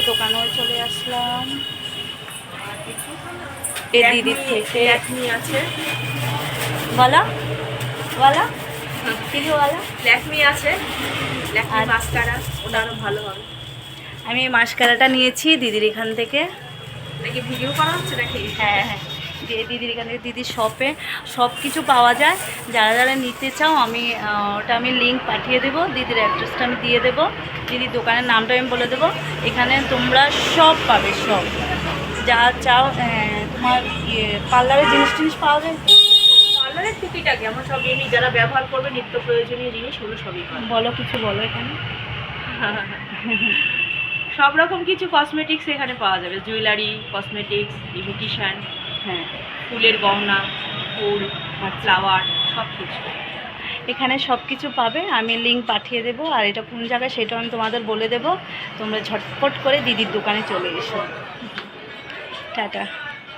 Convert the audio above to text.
দোকানেও চলে আসলাম। এই দিদির থেকে আছে, বলো বলো কিছু বলো। ল্যাকমি আছে, ল্যাকমি মাস্কারা, ওটা আরও ভালো হবে। আমি এই মাস্কারাটা নিয়েছি দিদির এখান থেকে। নাকি ভিডিও করা হচ্ছে নাকি? হ্যাঁ হ্যাঁ, যে দিদির এখান থেকে, দিদির শপে সব কিছু পাওয়া যায়। যারা যারা নিতে চাও আমি ওটা আমি লিঙ্ক পাঠিয়ে দেবো, দিদির অ্যাড্রেসটা আমি দিয়ে দেবো, দিদির দোকানের নামটা আমি বলে দেবো। এখানে তোমরা সব পাবে, সব যা চাও। তোমার পার্লারের জিনিস টিনিস পাওয়া যায়, পার্লারের টুকিটাকি আমার সব জিনিস যারা ব্যবহার করবে, নিত্য প্রয়োজনীয় জিনিস, ওগুলো সবই পাবে। বলো কিছু বলো এখানে। সব রকম কিছু কসমেটিক্স এখানে পাওয়া যাবে, জুয়েলারি, কসমেটিক্স, ইমিটেশন, হ্যাঁ, ফুলের গহনা, ফুল, ফ্লাওয়ার, সব কিছু এখানে সব কিছু পাবে। আমি লিঙ্ক পাঠিয়ে দেবো, আর এটা কোন জায়গায় সেটাও আমি তোমাদের বলে দেবো। তোমরা ঝটপট করে দিদির দোকানে চলে এসো। টাটা।